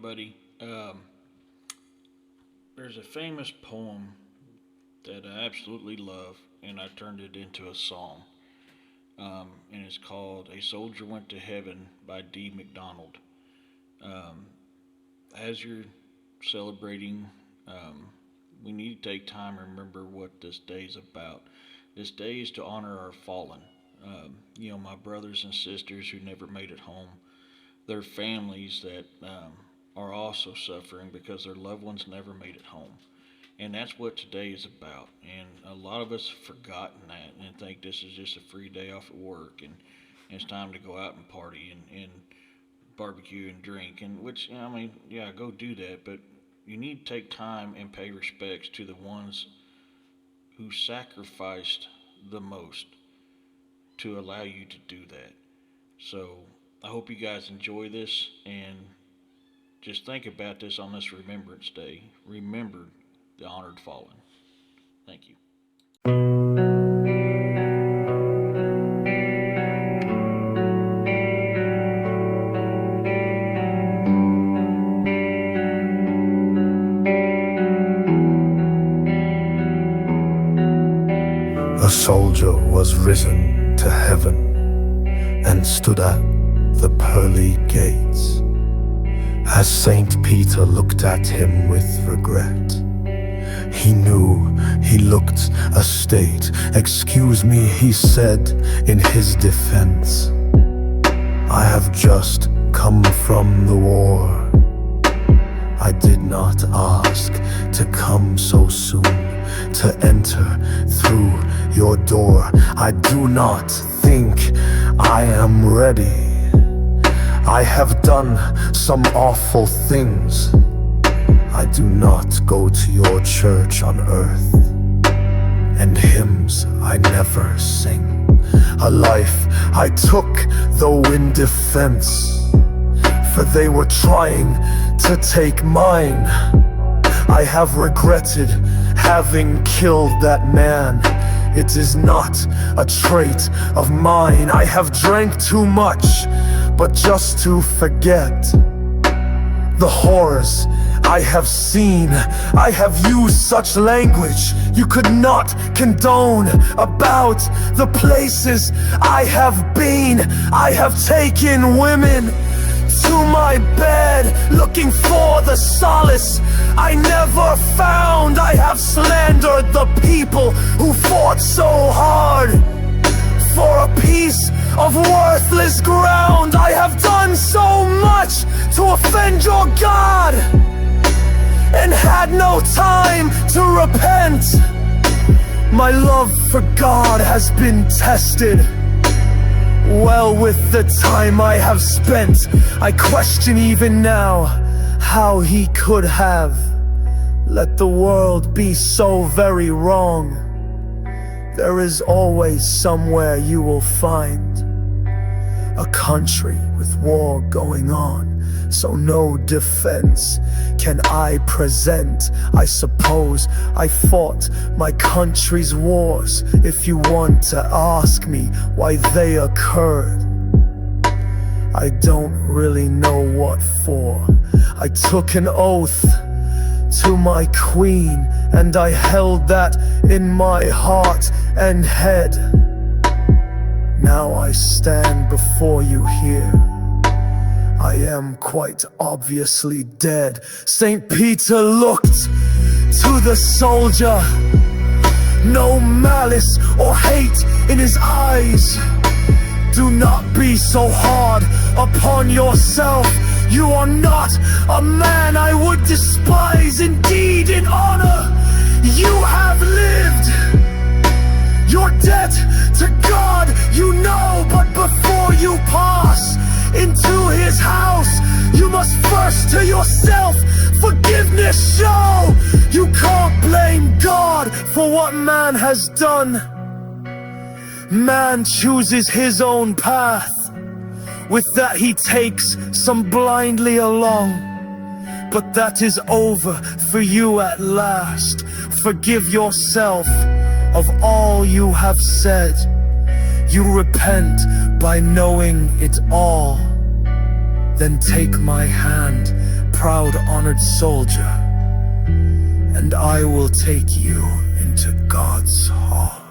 everybody. There's a famous poem that I absolutely love, and I turned it into a song. And it's called "A Soldier Went to Heaven" by McDonald. Um, as you're celebrating, we need to take time and remember what this day is about. This day is to honor our fallen. My brothers and sisters who never made it home, their families that are also suffering because their loved ones never made it home. And that's what today is about. And a lot of us have forgotten that and think this is just a free day off at work and it's time to go out and party and barbecue and drink. And which, yeah, go do that. But you need to take time and pay respects to the ones who sacrificed the most to allow you to do that. So I hope you guys enjoy this and just think about this on this Remembrance Day. Remember the honored fallen. Thank you. A soldier was risen to heaven and stood at the pearly gates. As Saint Peter looked at him with regret, he knew he looked a state. "Excuse me," he said in his defense, "I have just come from the war. I did not ask to come so soon, to enter through your door. I do not think I am ready. I have done some awful things. I do not go to your church on earth, and hymns I never sing. A life I took, though in defense, for they were trying to take mine. I have regretted having killed that man. It is not a trait of mine. I have drank too much, but just to forget the horrors I have seen. I have used such language you could not condone about the places I have been. I have taken women to my bed, looking for the solace I never found. I have slandered the people who fought so hard for a piece of worthless ground. I have done so much to offend your God and had no time to repent. My love for God has been tested. Well, with the time I have spent, I question even now how he could have let the world be so very wrong. There is always somewhere you will find a country with war going on, so no defense can I present. I suppose I fought my country's wars, if you want to ask me why they occurred. I don't really know what for. I took an oath to my queen, and I held that in my heart and head. Now I stand before you here. I am quite obviously dead. Saint Peter looked to the soldier, no malice or hate in his eyes. Do not be so hard upon yourself. You are not a man I would despise. Indeed, in honor you have lived. Your debt to God you know, but before you pass into his house, you must first to yourself forgiveness show. You can't blame God for what man has done. Man chooses his own path. With that he takes some blindly along. But that is over for you at last. Forgive yourself of all you have said. You repent by knowing it all. Then take my hand proud, honored soldier, and I will take you into God's heart.